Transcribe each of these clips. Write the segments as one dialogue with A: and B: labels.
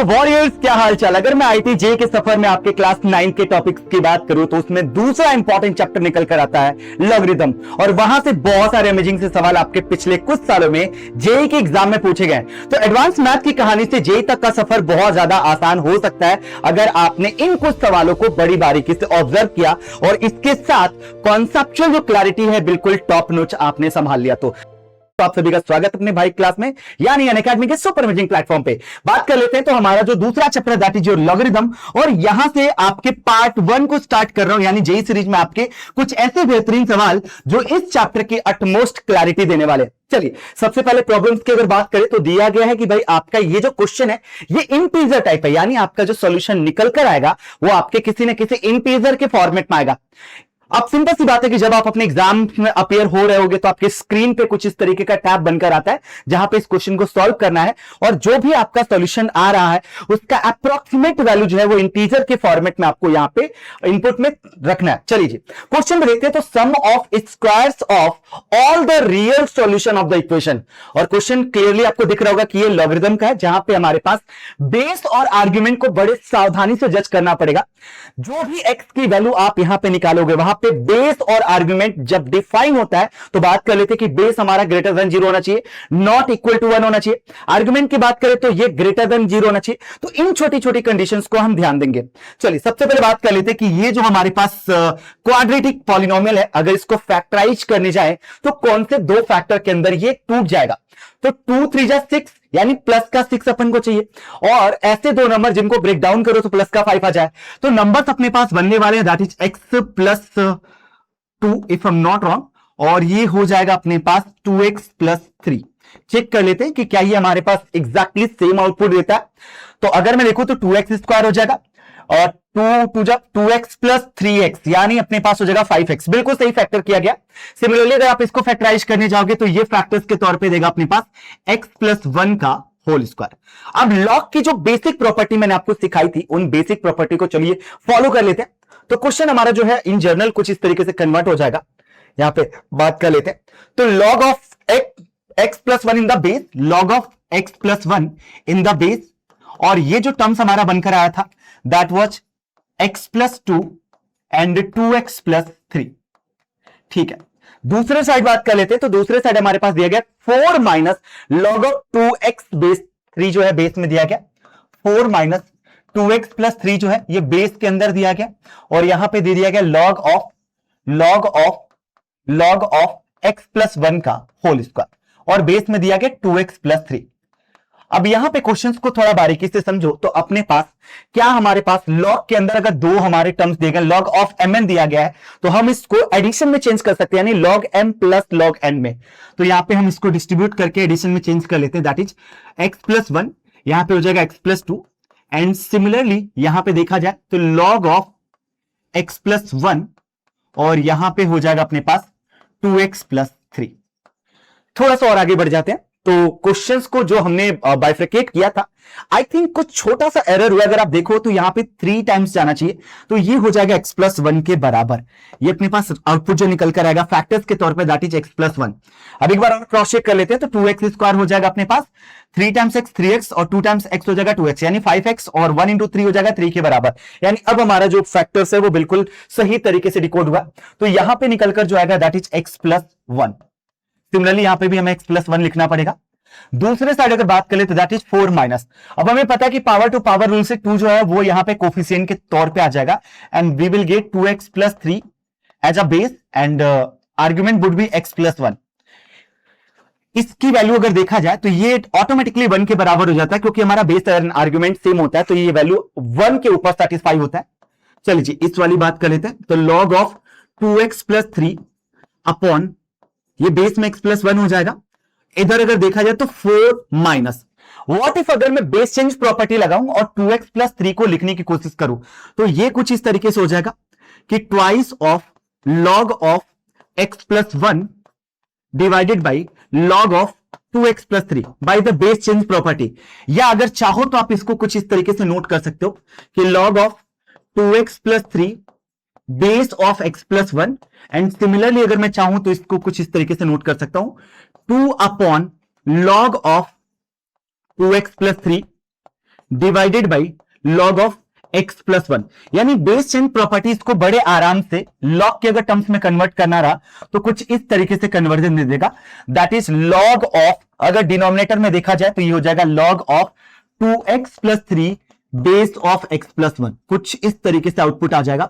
A: Warriors, क्या हाल चाल। अगर मैं आईटी जे के सफर में आपके क्लास 9 के टॉपिक्स की बात करूं तो उसमें दूसरा इंपॉर्टेंट चैप्टर निकल कर आता है लॉगरिथम, और वहां से बहुत सारे अमेजिंग से सवाल आपके पिछले कुछ सालों में जेई के एग्जाम में पूछे गए। तो एडवांस मैथ की कहानी से जेई तक का सफर बहुत ज्यादा आसान हो सकता है अगर आपने इन कुछ सवालों को बड़ी बारीकी से ऑब्जर्व किया और इसके साथ कॉन्सेप्चुअल जो क्लैरिटी है बिल्कुल टॉप नॉच आपने संभाल लिया। तो आप सभी का स्वागत अपने भाई क्लास में, यानी अनअकैडमी के सुपर अमेजिंग प्लेटफॉर्म पे। बात कर लेते हैं तो हमारा जो दूसरा chapter that is your logarithm, और यहां से आपके पार्ट 1 को स्टार्ट कर रहा हूं, यानी जेई सीरीज में आपके कुछ ऐसे बेहतरीन सवाल जो इस चैप्टर की अटमोस्ट क्लैरिटी देने वाले। चलिए सबसे पहले प्रॉब्लम्स की अगर बात करें तो दिया गया है कि भाई आपका ये जो क्वेश्चन है ये इंटीजर टाइप है, यानी आपका जो सॉल्यूशन निकल कर आएगा वो आपके किसी न किसी इंटीजर के फॉर्मेट में आएगा। अब सिंपल सी बात है कि जब आप अपने एग्जाम में अपियर हो रहे होगे तो आपके स्क्रीन पे कुछ इस तरीके का टैब बनकर आता है जहां पे इस क्वेश्चन को सॉल्व करना है, और जो भी आपका सॉल्यूशन आ रहा है उसका अप्रोक्सीमेट वैल्यू जो है वो इंटीजर के फॉर्मेट में आपको यहां पे इनपुट में रखना है। चलिए क्वेश्चन में देखते हैं तो some of squares of all the real solution of the equation, और क्वेश्चन क्लियरली आपको दिख रहा होगा कि ये लॉगरिथम का है जहां पे हमारे पास बेस और आर्ग्यूमेंट को बड़े सावधानी से जज करना पड़ेगा। जो भी एक्स की वैल्यू आप यहां पे निकालोगे वहां पे बेस और आर्गुमेंट जब डिफाइन होता है तो बात कर लेते हैं कि बेस हमारा ग्रेटर देन 0 होना चाहिए, नॉट इक्वल टू 1 होना चाहिए। आर्गुमेंट की बात करें तो ये ग्रेटर देन 0 होना चाहिए। तो इन छोटी छोटी कंडीशंस को हम ध्यान देंगे। चलिए सबसे पहले बात कर लेते हैं कि ये जो हमारे पास क्वाड्रेटिक पॉलिनोमियल है, अगर इसको फैक्टराइज करने जाए तो कौन से दो फैक्टर के अंदर ये टूट जाएगा। तो 2 3 जा 6, यानी प्लस का 6 अपन को चाहिए, और ऐसे दो नंबर जिनको ब्रेक डाउन करो तो प्लस का 5 आ जाए। तो नंबर्स अपने पास बनने वाले हैं that is x plus 2 if I am not wrong, और ये हो जाएगा अपने पास 2x प्लस 3। चेक कर लेते हैं कि क्या ये हमारे पास एग्जैक्टली सेम आउटपुट देता है। तो अगर मैं देखूं तो 2x स्क्वायर हो जाएगा और 2x प्लस 3x, यानी अपने पास हो जाएगा 5x। बिल्कुल सही फैक्टर किया गया। सिमिलरली अगर आप इसको फैक्टराइज करने जाओगे तो ये फैक्टर्स के तौर पे देगा अपने पास x प्लस 1 का होल स्क्वायर। अब लॉग की जो बेसिक प्रॉपर्टी मैंने आपको सिखाई थी उन बेसिक प्रॉपर्टी को चलिए फॉलो कर लेते हैं। तो क्वेश्चन हमारा जो है इन जनरल कुछ इस तरीके से कन्वर्ट हो जाएगा। यहां पे बात कर लेते हैं तो log of x plus 1 in the base, log of x plus 1 in the base, और ये जो टर्म्स हमारा बनकर आया था that was x plus 2 and 2x plus 3। ठीक है, दूसरे साइड बात कर लेते हैं तो दूसरे साइड हमारे पास दिया गया 4 minus log of 2x base 3 जो है बेस में दिया गया, 4 माइनस 2x प्लस 3 जो है ये बेस के अंदर दिया गया, और यहां पे दे दिया गया लॉग ऑफ x प्लस 1 का होल स्क्वायर, और बेस में दिया गया 2x प्लस 3। अब यहां पे क्वेश्चंस को थोड़ा बारीकी से समझो तो अपने पास क्या हमारे पास लॉग के अंदर अगर दो हमारे टर्म्स दिए गए, लॉग ऑफ mn दिया गया है तो हम इसको एडिशन में चेंज कर सकते हैं, यानी log m plus log n में। तो यहां पे हम इसको डिस्ट्रीब्यूट करके एडिशन में चेंज कर लेते हैं दैट इज x प्लस 1, यहां पे हो जाएगा x प्लस 2, एंड सिमिलरली यहां पे देखा जाए तो लॉग ऑफ x प्लस 1, और यहां पे हो जाएगा अपने पास 2x प्लस 3। थोड़ा सा और आगे बढ़ जाते हैं तो क्वेश्चंस को जो हमने बाइफ्रिकेट किया था आई थिंक कुछ छोटा सा एरर हुआ। अगर आप देखो तो यहां पे 3 टाइम्स जाना चाहिए, तो ये हो जाएगा x प्लस 1 के बराबर। ये अपने पास आउटपुट जो निकल कर आएगा फैक्टर्स के तौर पे दैट इज x प्लस 1। अब एक बार और क्रॉस चेक कर लेते हैं तो 2x स्क्वायर हो जाएगा अपने पास 3 टाइम्स x 3x, और 2 टाइम्स x हो जाएगा 2x, यानी 5x, और 1 इंटू 3 हो जाएगा 3 के बराबर। यानी अब हमारा जो फैक्टर्स है वो बिल्कुल सही तरीके से डिकोड हुआ। तो यहां पे निकलकर जो आएगा that is x plus 1। Similarly यहां पे भी हमें x प्लस 1 लिखना पड़ेगा। दूसरे साइड अगर बात करें तो दैट इज 4 माइनस, अब हमें पता है कि पावर टू पावर रूल से 2 जो है वो यहां पे कोफिशिएंट के तौर पे आ जाएगा, and we will get 2x plus 3 as a base, and argument would be x plus 1। इसकी वैल्यू अगर देखा जाए तो ये ऑटोमेटिकली 1 के बराबर हो जाता है क्योंकि हमारा बेस आर्ग्यूमेंट सेम होता है, तो ये वैल्यू 1 के ऊपर सेटिस्फाई होता है। चलिए जी इस वाली बात कर लेते हैं तो log of 2x plus 3 upon ये बेस में x प्लस 1 हो जाएगा। इधर अगर देखा जाए तो 4 माइनस, व्हाट इफ अगर मैं बेस चेंज प्रॉपर्टी लगाऊं और 2x प्लस 3 को लिखने की कोशिश करूं तो ये कुछ इस तरीके से हो जाएगा कि twice of log of x plus 1 divided by log of 2x plus 3 by the base change property. या अगर चाहो तो आप इसको कुछ इस तरीके से नोट कर सकते हो कि log of 2x plus 3 base of x plus 1, and similarly अगर मैं चाहूं तो इसको कुछ इस तरीके से नोट कर सकता हूं 2 upon log of 2x plus 3 divided by log of x plus 1। यानी बेस चेन प्रॉपर्टीज को बड़े आराम से log के अगर टर्म्स में कन्वर्ट करना रहा तो कुछ इस तरीके से कन्वर्जन दे देगा, दैट इज log ऑफ, अगर डिनोमिनेटर में देखा जाए तो ये हो जाएगा log of 2x plus 3 base of x plus 1। कुछ इस तरीके से आउटपुट आ जाएगा।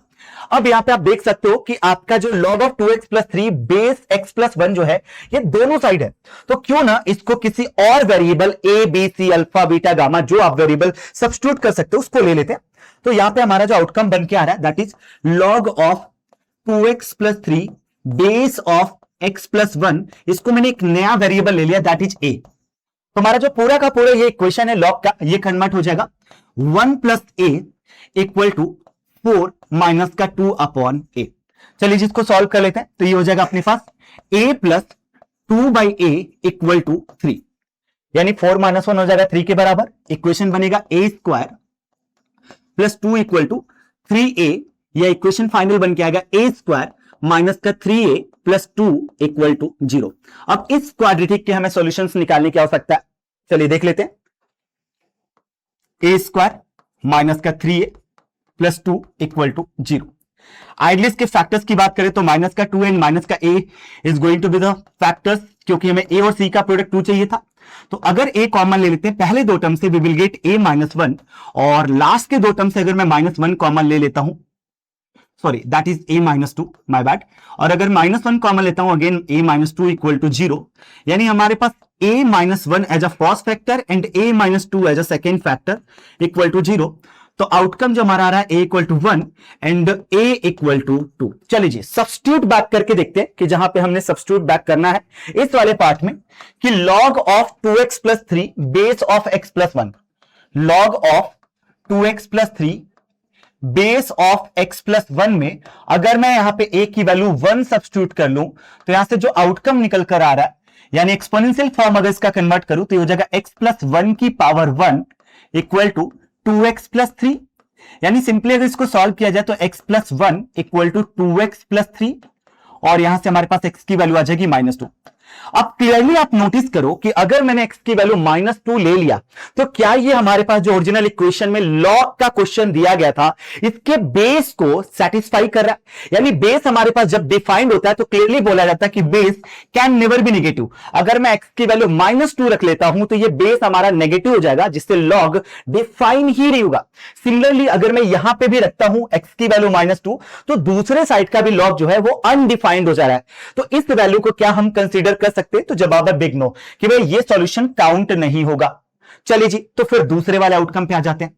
A: अब यहां पे आप देख सकते हो कि आपका जो log of 2x plus 3 base x plus 1 जो है ये दोनों साइड है, तो क्यों ना इसको किसी और variable a b c alpha beta gamma जो आप वेरिएबल सब्स्टिट्यूट कर सकते हो उसको ले लेते हैं। तो यहां पे हमारा जो आउटकम बन के आ रहा है that is log of 2x plus 3 base of x plus 1, इसको मैंने एक नया वेरिएबल ले लिया दैट इज a। तो हमारा जो पूरा का पूरा ये इक्वेशन है log का, ये कन्वर्ट हो जाएगा 1 plus a equal to 4 minus का 2 अपॉन a। चलिए जिसको सॉल्व कर लेते हैं, तो ये हो जाएगा अपने पास a plus 2 by a equal to 3, यानी 4 माइनस 1 हो जाएगा 3 के बराबर। इक्वेशन बनेगा a square plus 2 equal to 3a, या इक्वेशन फाइनल बन के आएगा a स्क्वायर माइनस का 3a प्लस 2 इक्वल टू 0। अब इस क्वाड्रेटिक के हमें सॉल्यूशंस निकालने की आवश्यकता है। चलिए देख लेते हैं, a स्क्वायर माइनस का 3a प्लस 2 इक्वल टू 0। आइडलेस के फैक्टर्स की बात करें तो माइनस का 2 एंड माइनस का a is going to be the factors, क्योंकि हमें a और c का प्रोडक्ट 2 चाहिए था। तो अगर a कॉमन ले लेते हैं पहले दो टर्म से, we will get a minus 1, और लास्ट के दो टर्म से अगर मैं माइनस 1 कॉमन ले लेता हूं, sorry that is a minus 2, my bad, और अगर माइनस 1 कॉमन लेता हूं again a minus 2 equal to 0, यानी हमारे पास a minus 1 as a first factor and a minus 2 as a second factor equal to 0। तो आउटकम जो हमारा आ रहा है a equal to 1 and a equal to 2। चलिए जी सब्स्टिट्यूट बैक करके देखते हैं कि जहां पे हमने सब्स्टिट्यूट बैक करना है इस वाले पार्ट में कि log of 2x plus 3 base of x plus 1, log of 2x plus 3 base of x plus 1 में अगर मैं यहां पे a की वैल्यू 1 सब्स्टिट्यूट कर लूं तो यहां से जो आउटकम निकल कर आ रहा है, यानी एक्सपोनेंशियल फॉर्म अगर इसका कन्वर्ट करूं तो ये हो जाएगा x प्लस 1 की power 1 equal to 2x plus 3, यानी सिंपली अगर इसको सॉल्व किया जाए तो x plus 1 equal to 2x plus 3, और यहां से हमारे पास x की वैल्यू आ जाएगी माइनस 2। अब क्लियरली आप नोटिस करो कि अगर मैंने x की वैल्यू माइनस 2 ले लिया तो क्या ये हमारे पास जो ओरिजिनल इक्वेशन में log का क्वेश्चन दिया गया था इसके बेस को सेटिस्फाई कर रहा है। यानी बेस हमारे पास जब डिफाइंड होता है तो क्लियरली बोला जाता है कि base can never be negative. अगर मैं x की वैल्यू माइनस 2 रख लेता हूं तो ये बेस हमारा नेगेटिव हो जाएगा, जिससे log डिफाइन ही नहीं होगा। सिमिलरली अगर मैं यहां पे भी रखता हूं x की वैल्यू माइनस 2 तो दूसरे साइड का भी log जो है वो अनडिफाइंड हो जा रहा है। तो इस वैल्यू को क्या हम कंसीडर कर सकते हैं? तो जवाब है बिग नो, कि भाई ये सॉल्यूशन काउंट नहीं होगा। चलिए जी तो फिर दूसरे वाले आउटकम पे आ जाते हैं,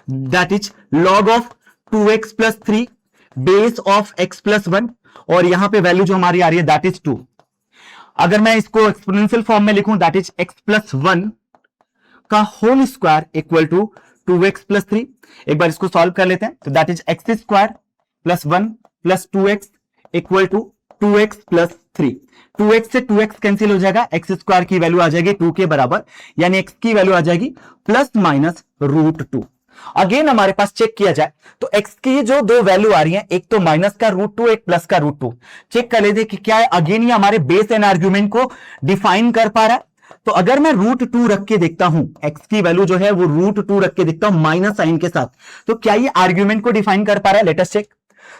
A: that is log of 2x plus 3 base of x plus 1, और यहां पे वैल्यू जो हमारी आ रही है दैट इज 2। अगर मैं इसको एक्सपोनेंशियल फॉर्म में लिखूं दैट इज x प्लस 1 का whole square equal to 2x plus 3। एक बार इसको सॉल्व कर लेते हैं, तो that is x square plus 1 plus 2x equal to 2x plus 3। 2x से 2x कैंसिल हो जाएगा, x स्क्वायर की वैल्यू आ जाएगी 2 के बराबर, यानी x की वैल्यू आ जाएगी प्लस माइनस रूट 2। अगेन हमारे पास चेक किया जाए तो x की जो दो वैल्यू आ रही है, एक तो माइनस का रूट 2, एक प्लस का रूट 2। चेक कर लेते कि क्या है अगेन ये हमारे बेस एंड आर्ग्यूमेंट को डिफाइन कर पा रहा है। तो अगर मैं रूट 2 रख के देखता हूं, x की वैल्यू जो है वो रूट 2 रख के देखता हूं माइनस साइन के साथ, तो क्या ये आर्ग्यूमेंट को डिफाइन कर पा रहा है? Let us check.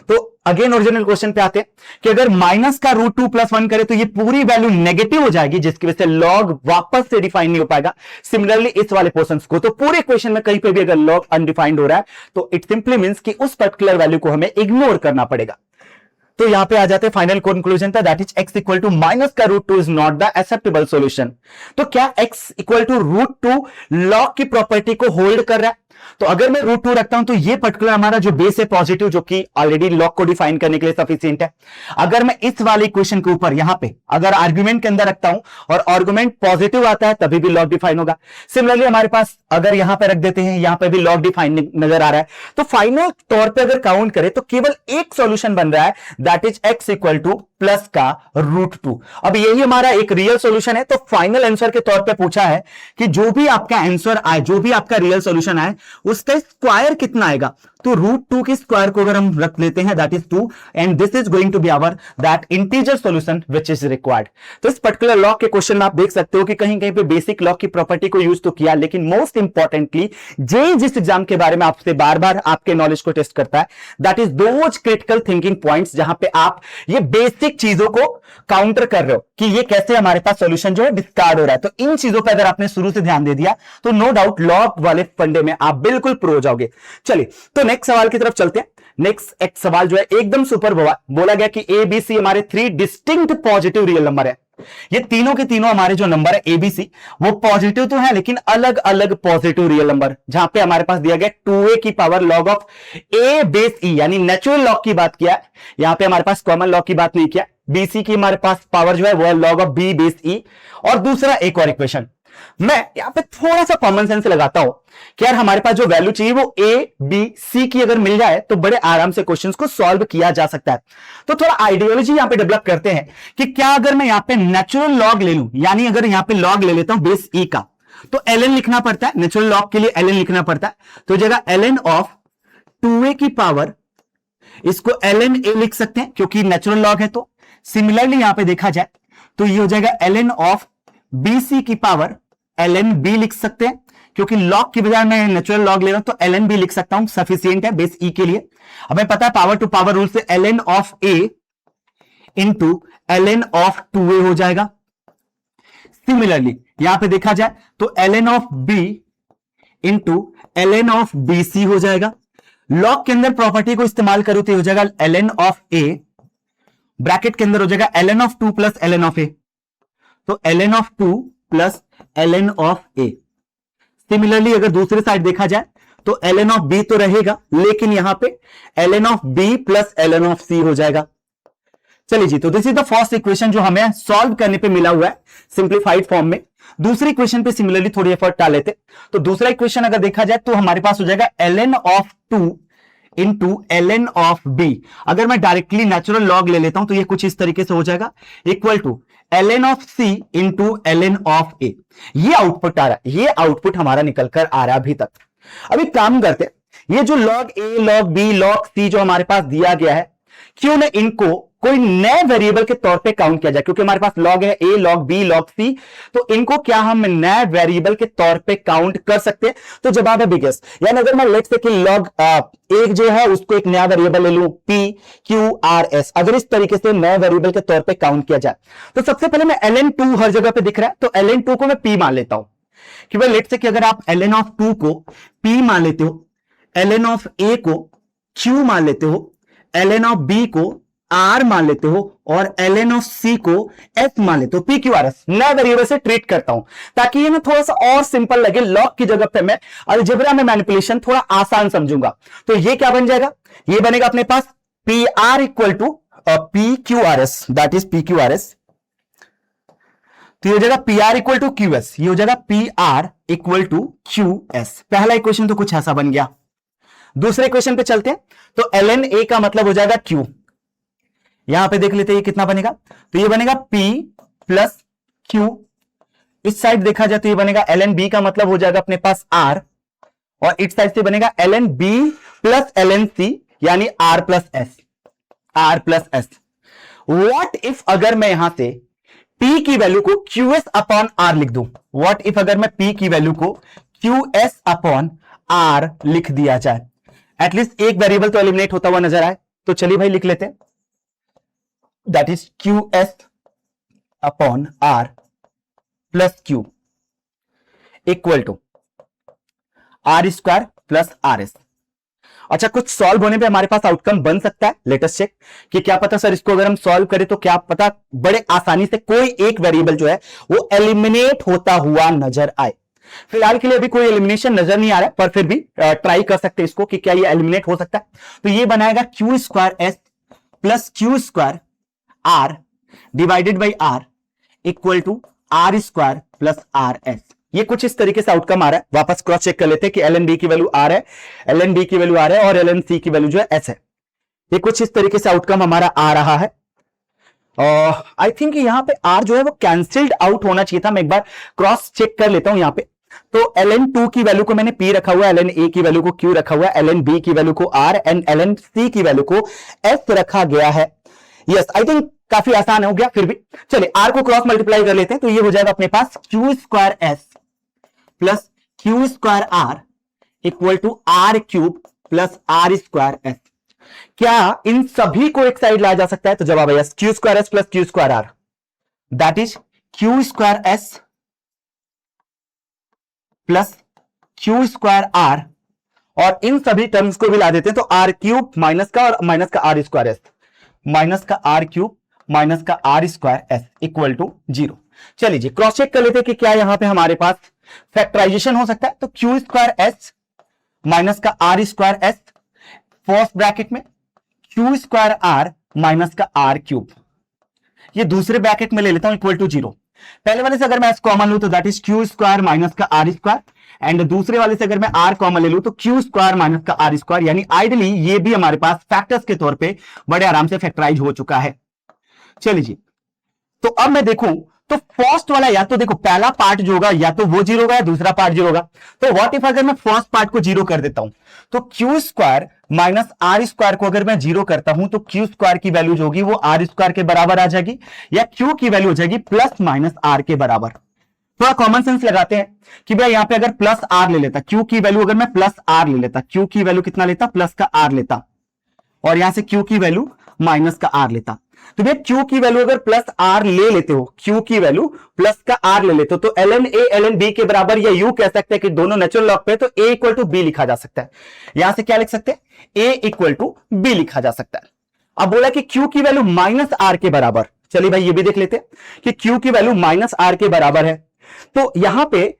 A: तो अगेन ओरिजिनल क्वेश्चन पे आते हैं कि अगर माइनस का रूट 2 प्लस 1 करे तो ये पूरी वैल्यू नेगेटिव हो जाएगी, जिसकी वजह से लॉग वापस से डिफाइन नहीं हो पाएगा। सिमिलरली इस वाले पोर्शन को, तो पूरे क्वेश्चन में कहीं पे भी अगर लॉग अनडिफाइंड हो रहा है तो इट सिंपली मींस कि उस पर्टिकुलर वैल्यू को हमें इग्नोर करना पड़ेगा। तो यहां पे आ जाते हैं फाइनल कंक्लूजन पे, that is x equal to minus का root 2 is not the acceptable solution. तो क्या x equal to root 2 log की प्रॉपर्टी को होल्ड कर रहा है? तो अगर मैं रूट 2 रखता हूं तो ये पर्टिकुलर हमारा जो बेस है पॉजिटिव, जो कि ऑलरेडी लॉग को डिफाइन करने के लिए सफिशिएंट है। अगर मैं इस वाले इक्वेशन के ऊपर यहां पे अगर आर्गुमेंट के अंदर रखता हूं और आर्गुमेंट पॉजिटिव आता है तभी भी लॉग डिफाइन होगा। सिमिलरली हमारे पास अगर यहां पे रख देते हैं, यहां पे भी लॉग डिफाइन नजर आ रहा है, तो फाइनल तौर पे अगर काउंट करें तो केवल एक सॉल्यूशन बन रहा है, that is x equal two plus का रूट 2। अब यही हमारा एक रियल सॉल्यूशन है। तो फाइनल आंसर के तौर पे पूछा है कि जो भी आपका आंसर आए, जो भी आपका रियल सॉल्यूशन आए, उसका स्क्वायर कितना आएगा। तो √2 की स्क्वायर को अगर हम रख लेते हैं that is 2 and this is going to be our that integer solution which is required. तो इस पर्टिकुलर लॉ के क्वेश्चन में आप देख सकते हो कि कहीं कहीं पे बेसिक लॉ की प्रॉपर्टी को यूज तो किया, लेकिन मोस्ट इंपॉर्टेंटली जे जिस एग्जाम के बारे में आपसे बार बार आपके नॉलेज को टेस्ट करता है that is those critical thinking points जहां पे आप ये बेसिक चीजों को काउंटर कर रहे हो कि ये कैसे हमारे पास सॉल्यूशन जो है डिस्कार्ड हो रहा है। तो इन चीजों पर अगर आपने शुरू से ध्यान दे दिया तो नो डाउट लॉ वाले फंडे में आप बिल्कुल प्रो हो जाओगे। चलिए तो नेक्स्ट सवाल की तरफ चलते हैं। नेक्स्ट एक सवाल जो है एकदम सुपर बोला गया कि ए बी सी हमारे 3 डिस्टिंक्ट पॉजिटिव रियल नंबर है। ये तीनों के तीनों हमारे जो नंबर है एबीसी वो पॉजिटिव तो है लेकिन अलग अलग पॉजिटिव रियल नंबर, जहां पे हमारे पास दिया गया 2a की power log of a base e यानी नेचुरल लॉग की बात किया है, यहां पे हमारे पास कॉमन लॉग की बात नहीं किया। बीसी की हमारे पास पावर जो है वो है log of b base e। और दूसरा एक और इक्वेशन मैं यहां पे थोड़ा सा कॉमन सेंस लगाता हूं कि यार हमारे पास जो वैल्यू चाहिए वो ए बी सी की अगर मिल जाए तो बड़े आराम से क्वेश्चंस को सॉल्व किया जा सकता है। तो थोड़ा आइडियोलॉजी यहां पे डेवलप करते हैं कि क्या अगर मैं यहां पे नेचुरल लॉग ले लूं, यानी अगर यहां पे लॉग ले लेता हूं बेस ई का, तो ln लिखना पड़ता है, नेचुरल लॉग के लिए ln लिखना पड़ता है। तो जगह ln ऑफ 2a की पावर इसको ln a लिख सकते हैं क्योंकि नेचुरल लॉग है। तो सिमिलरली यहां पे देखा जाए तो ये हो जाएगा ln ऑफ bc की पावर ln b लिख सकते हैं क्योंकि लॉग की बजाय मैं नेचुरल लॉग ले रहा हूं तो ln b लिख सकता हूं, सफिशिएंट है बेस e के लिए। हमें पता है पावर टू पावर रूल से ln of a into ln of 2a हो जाएगा। सिमिलरली यहां पे देखा जाए तो ln of b into ln of bc हो जाएगा। लॉग के अंदर प्रॉपर्टी को इस्तेमाल करो तो हो जाएगा ln ऑफ a, ब्रैकेट के अंदर हो जाएगा ln of 2 plus ln of a, तो ln of 2 plus ln of a। Similarly अगर दूसरे साइड देखा जाए तो ln ऑफ b तो रहेगा लेकिन यहां पे ln of b plus ln of c हो जाएगा। चलिए जी, तो this is the first equation जो हमें सॉल्व करने पे मिला हुआ है सिंप्लीफाइड फॉर्म में। दूसरी इक्वेशन पे सिमिलरली थोड़ी एफर्ट डाल लेते। तो दूसरा इक्वेशन अगर देखा जाए तो हमारे पास हो जाएगा ln of 2 into ln of b। अगर मैं डायरेक्टली नेचुरल लॉग ले लेता हूं तो ये कुछ इस तरीके से हो जाएगा equal to ln of c into ln of a। ये आउटपुट आ रहा है, ये आउटपुट हमारा निकल कर आ रहा है अभी तक। अभी काम करते, ये जो log a log b log c जो हमारे पास दिया गया है, क्यों ना इनको कोई नए वेरिएबल के तौर पे काउंट किया जाए, क्योंकि हमारे पास लॉग है a log b log c, तो इनको क्या हम नए वेरिएबल के तौर पे काउंट कर सकते हैं। तो जवाब है बिगेस, यानी अगर मैं लेट से कि लॉग एक जो है उसको एक नया वेरिएबल ले लूं p q r s, अगर इस तरीके से नए वेरिएबल के तौर पे काउंट किया जाए तो सबसे पहले मैं ln2 हर जगह पे दिख रहा है तो ln2 को मैं p मान लेता हूं कि भाई लेट से कि अगर आप ln ऑफ 2 को p मान लेते हो, ln ऑफ a को q मान लेते हो, ln ऑफ b को r मान लेते हो और ln ऑफ c को s मान लेते हो, pqrs नए वेरिएबल से ट्रीट करता हूं ताकि ये ना थोड़ा सा और सिंपल लगे। लॉग की जगह पे मैं अलजेब्रा में मैनिपुलेशन थोड़ा आसान समझूंगा। तो ये क्या बन जाएगा, ये बनेगा अपने पास pr equal to pqrs, that is pqrs। तो ये हो जाएगा pr इक्वल टू qs, ये हो जाएगा pr इक्वल टू qs। पहला इक्वेशन तो कुछ ऐसा बन गया। दूसरे इक्वेशन पे चलते हैं तो ln a का मतलब हो जाएगा q, यहां पे देख लेते हैं ये कितना बनेगा, तो ये बनेगा p प्लस q। इस साइड देखा जाए तो ये बनेगा ln b का मतलब हो जाएगा अपने पास r, और इस साइड से बनेगा ln b plus ln c यानी r plus s, r plus s। What if अगर मैं यहां से p की वैल्यू को qs अपॉन r लिख दूं, व्हाट इफ अगर मैं p की वैल्यू को qs अपॉन r लिख दिया जाए, एटलीस्ट एक वेरिएबल तो एलिमिनेट होता हुआ नजर आए। तो चलिए भाई लिख लेते हैं, that is qs upon r plus q equal to r square plus rs। अच्छा, कुछ सॉल्व होने पे हमारे पास आउटकम बन सकता है, लेट अस चेक कि क्या पता सर इसको अगर हम सॉल्व करें तो क्या पता बड़े आसानी से कोई एक वेरिएबल जो है वो एलिमिनेट होता हुआ नजर आए। फिलहाल के लिए अभी कोई एलिमिनेशन नजर नहीं आ रहा है, पर फिर भी ट्राई कर सकते हैं इसको कि क्या ये एलिमिनेट हो सकता है। तो ये बनाएगा q square s plus q square r divided by r equal to r square plus r s। ये कुछ इस तरीके से आउटकम आ रहा है। वापस क्रॉस चेक कर लेते हैं कि ln b की वैल्यू r है, ln b की वैल्यू r है और ln c की वैल्यू जो है s है। ये कुछ इस तरीके से आउटकम हमारा आ रहा है। आई थिंक यहां पे r जो है वो कैंसिल्ड आउट होना चाहिए था। मैं एक बार क्रॉस चेक कर लेता हूं यहाँ पे। तो ln 2 की वैल्यू को मैंने p रखा हुआ है, ln a की वैल्यू को q रखा हुआ है, ln b की वैल्यू को r एंड ln c की वैल्यू को s रखा गया है। यस, आई थिंक काफी आसान हो गया। फिर भी चलिए r को क्रॉस मल्टीप्लाई कर लेते हैं, तो ये हो जाएगा अपने पास q square s plus q square r equal to r cube plus r square s। क्या इन सभी को एक साइड लाया जा सकता है? तो जवाब है yes, q square s plus q square r that is q square s plus q square r, और इन सभी टर्म्स को भी ला देते हैं तो r क्यूब माइनस का और माइनस का r स्क्वायर s, माइनस का r क्यूब माइनस का r square s equal to 0। चलिए जी क्रॉस चेक कर लेते हैं कि क्या यहां पे हमारे पास फैक्टराइजेशन हो सकता है। तो q स्क्वायर s माइनस का r square s first bracket में, q स्क्वायर r माइनस का r क्यूब, ये दूसरे ब्रैकेट में ले लेता हूं इक्वल टू 0। पहले वाले से अगर मैं s कॉमन लूं तो that is q square minus का r स्क्वायर, एंड दूसरे वाले से अगर मैं r कॉमन ले लूं तो q स्क्वायर माइनस का r स्क्वायर, यानी आइडियली ये भी हमारे पास फैक्टर्स के तौर पे बड़े आराम से फैक्टराइज हो चुका है। चलिए जी, तो अब मैं देखूं तो फर्स्ट वाला या तो देखो पहला पार्ट जो होगा या तो वो 0 होगा या दूसरा पार्ट 0 होगा। तो व्हाट इफ अगर मैं फर्स्ट पार्ट को 0 कर देता हूं, तो q square minus r square को अगर मैं 0 करता हूं तो q स्क्वायर की वैल्यू जो होगी वो r स्क्वायर के बराबर आ जाएगी, या q की वैल्यू हो जाएगी प्लस माइनस r के बराबर। थोड़ा कॉमन सेंस लगाते हैं कि भाई यहां पे अगर प्लस r ले लेता, q की वैल्यू अगर मैं प्लस r ले लेता, q की वैल्यू कितना लेता, प्लस का r लेता, और यहां से q की वैल्यू माइनस का r लेता, तो भैया q की वैल्यू अगर प्लस r ले लेते हो, q की वैल्यू प्लस का r ले लेते हो, तो ln a ln b के बराबर, या यूं कह सकते हैं कि दोनों नेचुरल लॉग पे, तो a इक्वल टू b लिखा जा सकता है। यहां से क्या लिख सकते हैं, a इक्वल टू b लिखा जा सकता है। अब बोला कि q की वैल्यू माइनस r के बराबर, चलिए भाई ये भी देख लेते हैं कि q की वैल्यू माइनस r के बराबर है। तो यहां पे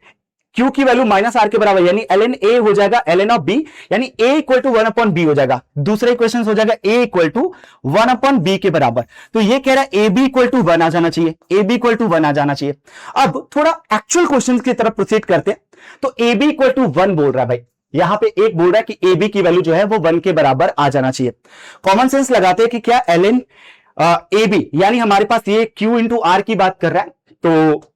A: q की वैल्यू माइनस r के बराबर, यानी ln a हो जाएगा ln ऑफ b, यानी a equal to 1 upon b हो जाएगा। दूसरा इक्वेशन हो जाएगा a equal to 1 upon b के बराबर। तो ये कह रहा है a b इक्वल टू 1 आ जाना चाहिए, a b इक्वल टू 1 आ जाना चाहिए। अब थोड़ा एक्चुअल क्वेश्चन की तरफ प्रोसीड करते हैं, तो a b इक्वल टू 1 बोल रहा है भाई, यहां पे एक बोल रहा है कि a b की वैल्यू जो है वो 1 के बराबर आ जाना चाहिए। कॉमन सेंस लगाते हैं कि क्या ln a b, यानी हमारे पास ये q इंटू r की बात कर रहा है, तो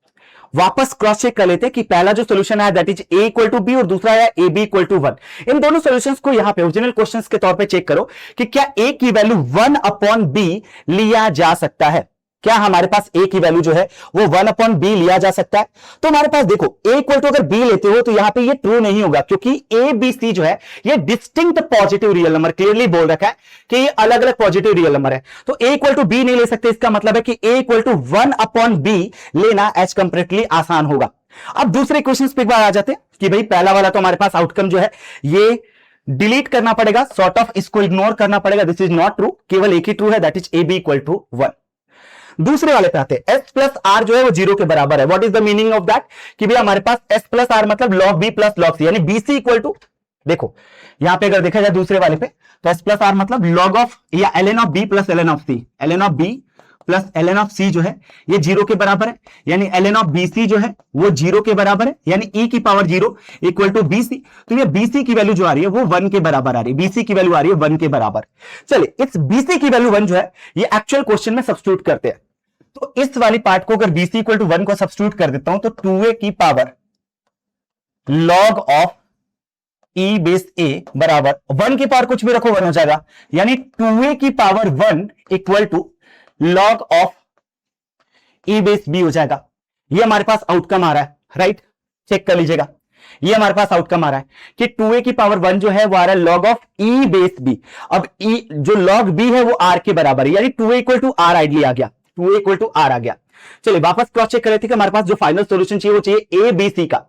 A: वापस क्रॉस चेक कर लेते हैं कि पहला जो सोल्यूशन है that is a equal to b और दूसरा है a b इक्वल टू 1। इन दोनों सॉल्यूशंस को यहां पे ओरिजिनल क्वेश्चंस के तौर पे चेक करो कि क्या a की वैल्यू 1 अपॉन b लिया जा सकता है। क्या हमारे पास a की वैल्यू जो है वो 1 अपॉन b लिया जा सकता है? तो हमारे पास देखो a इक्वल टू अगर b लेते हो तो यहां पे ये ट्रू नहीं होगा, क्योंकि a b c जो है ये distinct positive real number, clearly बोल रखा है कि ये अलग अलग पॉजिटिव रियल नंबर है। तो a इक्वल टू b नहीं ले सकते, इसका मतलब है कि a equal to 1 upon b लेना एज कंपेरेटली आसान होगा। अब दूसरे क्वेश्चन पे एक बार आ जाते हैं कि भाई पहला वाला तो हमारे पास आउटकम जो है ये डिलीट करना पड़ेगा, सॉर्ट ऑफ इसको इग्नोर करना पड़ेगा, दिस इज नॉट ट्रू, केवल एक ही ट्रू है that is a b equal to 1। दूसरे वाले पे आते हैं, s प्लस आर जो है वो 0 के बराबर है। What is the meaning of that, कि भैया हमारे पास s प्लस आर मतलब log b plus log c, यानी bc इक्वल टू, देखो यहां पे अगर देखा जाए दूसरे वाले पे तो s प्लस आर मतलब log ऑफ या ln of b plus ln of c, ln of b plus ln of c जो है ये 0 के बराबर है, यानी ln ऑफ bc जो है वो 0 के बराबर है, यानी e की पावर 0 इक्वल टू bc। तो ये bc की वैल्यू जो आ रही है वो 1 के बराबर आ रही है, bc की वैल्यू आ रही है 1 के बराबर। चलिए इस bc की वैल्यू 1 जो है ये एक्चुअल क्वेश्चन में सब्स्टिट्यूट करते हैं, तो इस वाली पार्ट को अगर bc इक्वल टू 1 को सब्स्टिट्यूट कर देता हूं तो 2a की power log of e base a बराबर 1 की पावर कुछ भी रखो 1 हो जाएगा, यानी 2a की power 1 equal to log of e base b हो जाएगा। ये हमारे पास आउटकम आ रहा है, राइट, चेक कर लीजिएगा, ये हमारे पास आउटकम आ रहा है कि 2a की पावर 1 जो है वो आ रहा है log of e base b। अब e जो log b है वो r के बराबर है, यानी 2a equal to r ideally आ गया, 2a इक्वल टू r आ गया। चलिए वापस क्रॉस चेक कर रहे थे कि हमारे पास जो फाइनल सॉल्यूशन चाहिए वो चाहिए a b c का,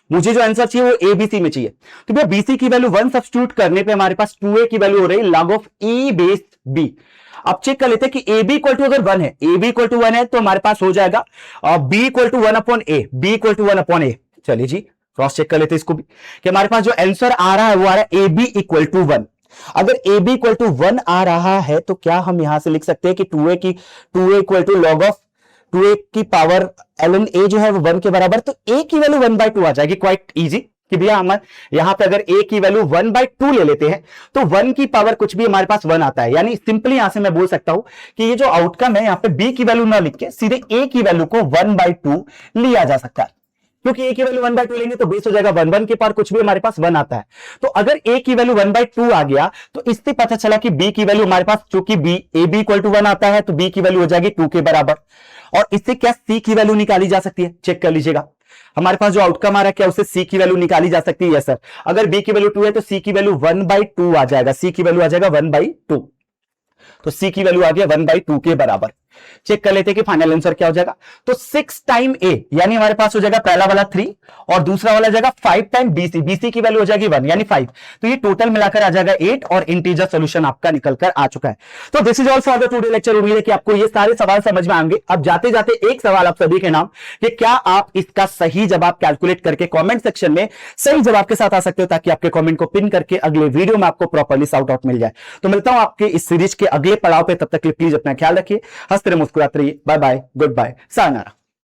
A: मुझे जो आंसर चाहिए वो a b c में चाहिए। तो भैया bc की वैल्यू 1 सब्स्टिट्यूट करने पे हमारे पास 2a की वैल्यू हो रही है log of e base b। अब चेक कर लेते हैं कि a b इक्वल टू अगर 1 है, a b इक्वल टू 1 है तो हमारे पास हो जाएगा b equal to 1 upon a, b equal to 1 upon a। चलिए जी क्रॉस चेक कर लेते हैं इसको भी कि हमारे पास जो आंसर आ रहा है वो आ रहा है a b इक्वल टू 1। अगर a b इक्वल टू 1 आ रहा है तो क्या हम यहां से लिख सकते हैं कि 2a equal to log of 2a की पावर ln a जो है वो 1 के बराबर, तो a की वैल्यू 1/2 आ जाएगी, क्वाइट इजी कि भैया हम यहां पे अगर a की वैल्यू 1/2 ले लेते हैं तो 1 की पावर कुछ भी हमारे पास 1 आता है, यानी सिंपली यहां से मैं बोल सकता हूं कि ये जो आउटकम है यहां पे b की वैल्यू ना लिख के सीधे a की वैल्यू को 1/2 लिया जा सकता है। क्योंकि a की वैल्यू 1/2 लेंगे तो बेस हो जाएगा 1 के पार कुछ भी हमारे पास 1 आता है। तो अगर a की वैल्यू 1/2 आ गया तो इससे पता चला कि b की वैल्यू हमारे पास, चूंकि ab इक्वल टू 1 आता है तो b की वैल्यू हो जाएगी 2 के बराबर। और इससे क्या c की वैल्यू निकाली जा सकती है, चेक कर लीजिएगा। हमारे पास जो आउटकम आ रहा है क्या उससे c की वैल्यू निकाली जा सकती है? Yes sir. अगर b की वैल्यू 2 है तो c की वैल्यू 1/2 आ जाएगा, c की वैल्यू आ जाएगा 1/2। तो c की वैल्यू आ गया 1/2 के बराबर। चेक कर लेते हैं कि फाइनल आंसर क्या हो जाएगा। तो 6 टाइम a यानी हमारे पास हो जाएगा पहला वाला 3 और दूसरा वाला जाएगा 5 टाइम bc, bc की वैल्यू हो जाएगी 1 यानी 5। तो ये टोटल मिलाकर आ जाएगा 8 और इंटीजर सॉल्यूशन आपका निकल कर आ चुका है। तो this is all for the today lecture. उम्मीद है कि आपको ये सारे सवाल समझ में आएंगे। अब जाते जाते एक सवाल आप सभी के नाम कि क्या आप इसका सही जवाब कैलकुलेट करके कमेंट सेक्शन में सही जवाब के साथ आ सकते हो, ताकि आपके कमेंट को पिन करके अगले वीडियो में आपको प्रॉपर्ली साउट आउट मिल जाए। तो मिलता हूं आपके इस सीरीज के अगले पड़ाव पे, तब तक के लिए प्लीज अपना ख्याल रखिए, हंसते रहिए, मुस्कुराते रहिए। Bye bye, good bye, sayonara.